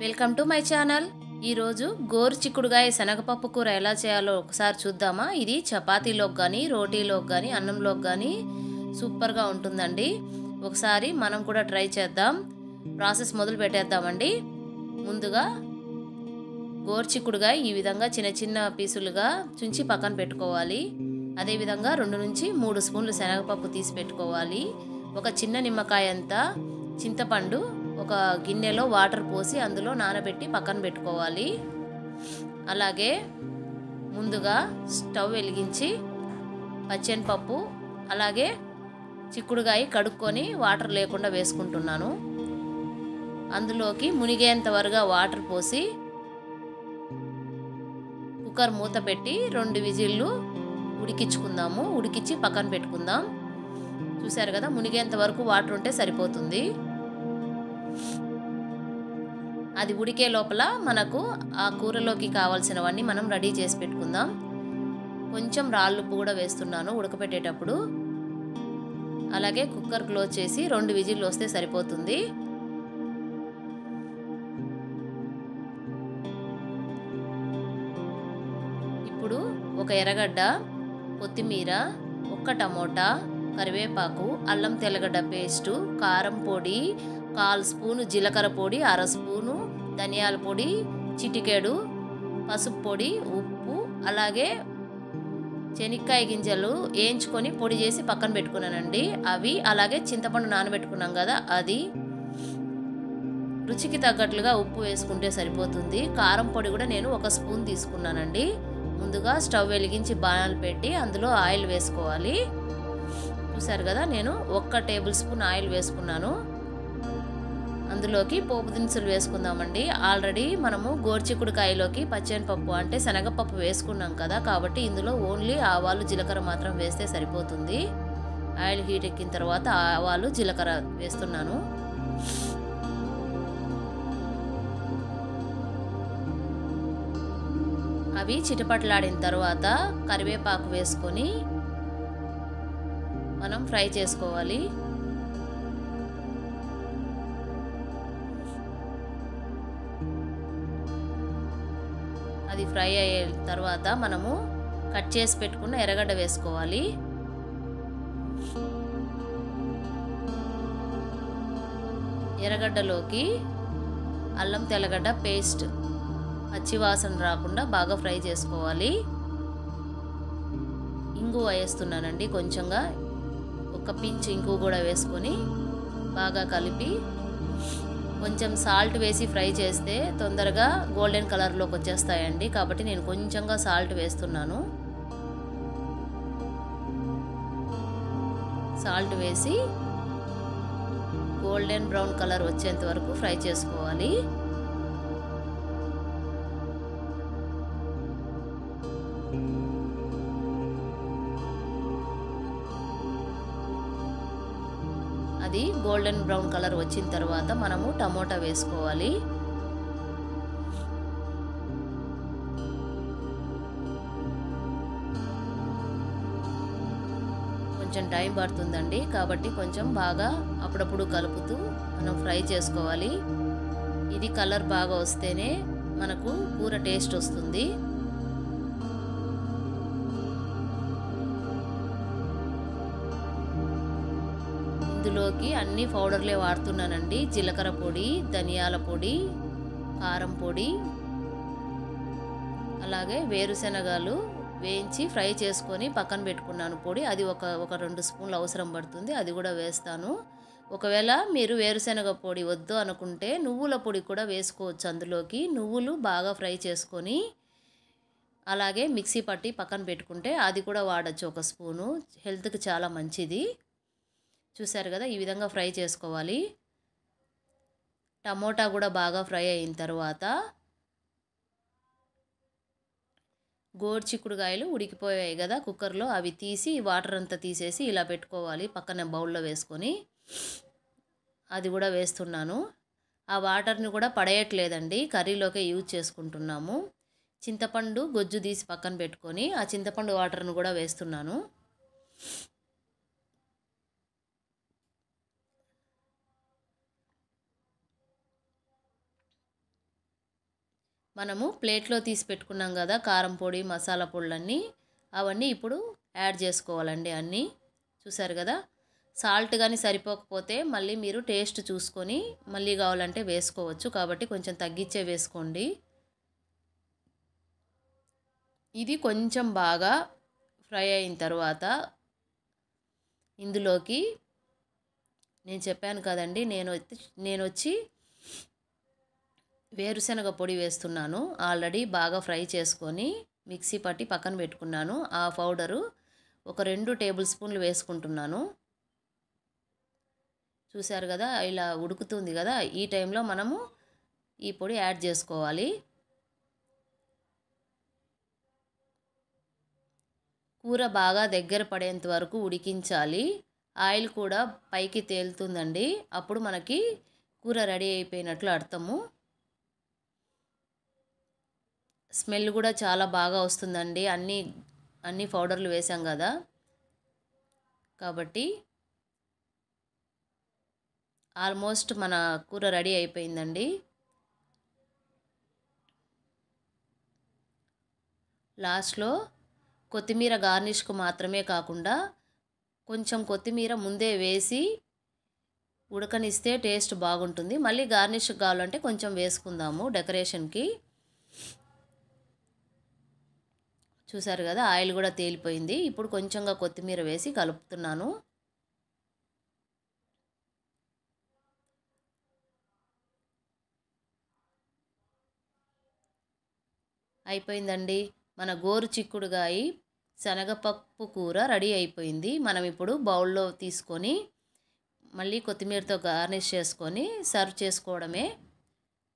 Welcome to my channel. ఈరోజు గోరు చిక్కుడుగాయ శనగపప్పు కూర ఎలా చేయాలో ఒకసారి చూద్దామా. ఇది చపాతీలోకి కానీ రోటీలోకి కానీ అన్నంలోకి కానీ సూపర్గా ఉంటుందండి. ఒకసారి మనం కూడా ట్రై చేద్దాం. ప్రాసెస్ మొదలు పెట్టేద్దామండి. ముందుగా గోరు చిక్కుడుగాయ ఈ విధంగా చిన్న చిన్న పీసులుగా చుంచి పక్కన పెట్టుకోవాలి. అదేవిధంగా 2 నుంచి 3 స్పూన్లు శనగపప్పు తీసి పెట్టుకోవాలి. ఒక చిన్న నిమ్మకాయ అంత చింతపండు ఒక గిన్నెలో వాటర్ పోసి అందులో నానబెట్టి పక్కన పెట్టుకోవాలి. అలాగే ముందుగా స్టవ్ వెలిగించి పచ్చెనపప్పు అలాగే చిక్కుడుగాయ కడుక్కొని వాటర్ లేకుండా వేసుకుంటున్నాను. అందులోకి మునిగేంత వరకు వాటర్ పోసి కుక్కర్ మూత పెట్టి 2 విజిల్లు ఉడికించుకుందాము. ఉడికించి పక్కన పెట్టుకుందాం. చూసారు కదా, మునిగేంత వరకు వాటర్ ఉంటే సరిపోతుంది. అది ఉడికే లోపల మనకు ఆ కూరలోకి కావాల్సినవన్నీ మనం రెడీ చేసి పెట్టుకుందాం. కొంచెం రాళ్ళుప్పు కూడా వేస్తున్నాను ఉడకపెట్టేటప్పుడు. అలాగే కుక్కర్ క్లోజ్ చేసి 2 విజిల్లు వస్తే సరిపోతుంది. ఇప్పుడు ఒక ఎర్రగడ్డ, కొత్తిమీర, 1 టమోటా, కరివేపాకు, అల్లం తెల్లగడ్డ పేస్టు, కారం పొడి, 1/4 స్పూను జీలకర్ర పొడి, 1/2 స్పూను ధనియాల పొడి, చిటికెడు పసుపు పొడి, ఉప్పు, అలాగే శనక్కాయ గింజలు వేయించుకొని పొడి చేసి పక్కన పెట్టుకున్నానండి. అవి అలాగే చింతపండు నానబెట్టుకున్నాం కదా అది. రుచికి తగ్గట్లుగా ఉప్పు వేసుకుంటే సరిపోతుంది. కారం పొడి కూడా నేను 1 స్పూన్ తీసుకున్నానండి. ముందుగా స్టవ్ వెలిగించి బాణలు పెట్టి అందులో ఆయిల్ వేసుకోవాలి. చూసారు కదా, నేను 1 టేబుల్ స్పూన్ ఆయిల్ వేసుకున్నాను. అందులోకి పోపు దినుసులు వేసుకుందామండి. ఆల్రెడీ మనము గోరుచిక్కుడుకాయలోకి పచ్చెనపప్పు అంటే శనగపప్పు వేసుకున్నాం కదా, కాబట్టి ఇందులో ఓన్లీ ఆవాలు జీలకర్ర మాత్రం వేస్తే సరిపోతుంది. ఆయిల్ హీట్ ఎక్కిన తర్వాత ఆవాలు జీలకర్ర వేస్తున్నాను. అవి చిటపట్లాడిన తర్వాత కరివేపాకు వేసుకొని మనం ఫ్రై చేసుకోవాలి. అది ఫ్రై అయ్యే తర్వాత మనము కట్ చేసి పెట్టుకున్న ఎర్రగడ్డ వేసుకోవాలి. ఎర్రగడ్డలోకి అల్లం తెల్లగడ్డ పేస్ట్ పచ్చివాసన రాకుండా బాగా ఫ్రై చేసుకోవాలి. ఇంగువ వేస్తున్నానండి. కొంచెంగా 1 పించ్ ఇంగువ కూడా వేసుకొని బాగా కలిపి కొంచెం సాల్ట్ వేసి ఫ్రై చేస్తే తొందరగా గోల్డెన్ కలర్లోకి వచ్చేస్తాయండి. కాబట్టి నేను కొంచెంగా సాల్ట్ వేస్తున్నాను. సాల్ట్ వేసి గోల్డెన్ బ్రౌన్ కలర్ వచ్చేంత వరకు ఫ్రై చేసుకోవాలి. అది గోల్డెన్ బ్రౌన్ కలర్ వచ్చిన తర్వాత మనము టమోటా వేసుకోవాలి. కొంచెం టైం పడుతుందండి, కాబట్టి కొంచెం బాగా అప్పుడప్పుడు కలుపుతూ మనం ఫ్రై చేసుకోవాలి. ఇది కలర్ బాగా వస్తేనే మనకు కూర టేస్ట్ వస్తుంది. ఇందులోకి అన్ని పౌడర్లే వాడుతున్నానండి. జీలకర్ర పొడి, ధనియాల పొడి, కారం పొడి, అలాగే వేరుశనగలు వేయించి ఫ్రై చేసుకొని పక్కన పెట్టుకున్నాను పొడి. అది ఒక 2 స్పూన్లు అవసరం పడుతుంది. అది కూడా వేస్తాను. ఒకవేళ మీరు వేరుశనగ పొడి వద్దు అనుకుంటే నువ్వుల పొడి కూడా వేసుకోవచ్చు. అందులోకి నువ్వులు బాగా ఫ్రై చేసుకొని అలాగే మిక్సీ పట్టి పక్కన పెట్టుకుంటే అది కూడా వాడచ్చు. 1 స్పూను హెల్త్కి చాలా మంచిది. చూసారు కదా, ఈ విధంగా ఫ్రై చేసుకోవాలి. టమోటా కూడా బాగా ఫ్రై అయిన తర్వాత గోరు చిక్కుడుకాయలు ఉడికిపోయాయి కదా కుక్కర్లో, అవి తీసి వాటర్ అంతా తీసేసి ఇలా పెట్టుకోవాలి పక్కన బౌల్లో వేసుకొని. అది కూడా వేస్తున్నాను. ఆ వాటర్ని కూడా పడేయట్లేదండి, కర్రీలోకే యూజ్ చేసుకుంటున్నాము. చింతపండు గొజ్జు తీసి పక్కన పెట్టుకొని ఆ చింతపండు వాటర్ను కూడా వేస్తున్నాను. మనము ప్లేట్లో తీసి పెట్టుకున్నాం కదా కారం పొడి మసాలా పొడులన్నీ, అవన్నీ ఇప్పుడు యాడ్ చేసుకోవాలండి అన్నీ. చూసారు కదా, సాల్ట్ కానీ సరిపోకపోతే మళ్ళీ మీరు టేస్ట్ చూసుకొని మళ్ళీ కావాలంటే వేసుకోవచ్చు, కాబట్టి కొంచెం తగ్గించే వేసుకోండి. ఇది కొంచెం బాగా ఫ్రై అయిన తర్వాత ఇందులోకి నేను చెప్పాను కదండి, నేను వచ్చి వేరుశనగ పొడి వేస్తున్నాను. ఆల్రెడీ బాగా ఫ్రై చేసుకొని మిక్సీ పట్టి పక్కన పెట్టుకున్నాను. ఆ పౌడరు ఒక 2 టేబుల్ స్పూన్లు వేసుకుంటున్నాను. చూసారు కదా, ఇలా ఉడుకుతుంది కదా, ఈ టైంలో మనము ఈ పొడి యాడ్ చేసుకోవాలి. కూర బాగా దగ్గర పడేంత వరకు ఉడికించాలి. ఆయిల్ కూడా పైకి తేలుతుందండి, అప్పుడు మనకి కూర రెడీ అయిపోయినట్లు అర్థము. స్మెల్ కూడా చాలా బాగా వస్తుందండి, అన్ని పౌడర్లు వేసాం కదా కాబట్టి. ఆల్మోస్ట్ మన కూర రెడీ అయిపోయిందండి. లాస్ట్లో కొత్తిమీర గార్నిష్కు మాత్రమే కాకుండా కొంచెం కొత్తిమీర ముందే వేసి ఉడకనిస్తే టేస్ట్ బాగుంటుంది. మళ్ళీ గార్నిష్ కావాలంటే కొంచెం వేసుకుందాము డెకరేషన్కి. చూసారు కదా, ఆయిల్ కూడా తేలిపోయింది. ఇప్పుడు కొంచెంగా కొత్తిమీర వేసి కలుపుతున్నాను. అయిపోయిందండి, మన గోరు చిక్కుడుగాయ శనగపప్పు కూర రెడీ అయిపోయింది. మనం ఇప్పుడు బౌల్లో తీసుకొని మళ్ళీ కొత్తిమీరతో గార్నిష్ చేసుకొని సర్వ్ చేసుకోవడమే.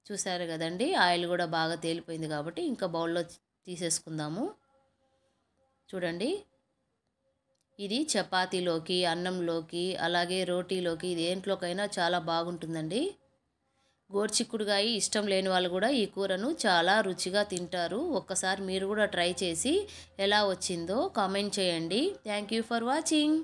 చూసారు కదండి, ఆయిల్ కూడా బాగా తేలిపోయింది కాబట్టి ఇంకా బౌల్లో తీసేసుకుందాము. చూడండి, ఇది చపాతీలోకి, అన్నంలోకి, అలాగే రోటీలోకి, దేంట్లోకైనా చాలా బాగుంటుందండి. గోరుచిక్కుడుకాయ ఇష్టం లేని వాళ్ళు కూడా ఈ కూరను చాలా రుచిగా తింటారు. ఒక్కసారి మీరు కూడా ట్రై చేసి ఎలా వచ్చిందో కామెంట్ చేయండి. Thank you for watching.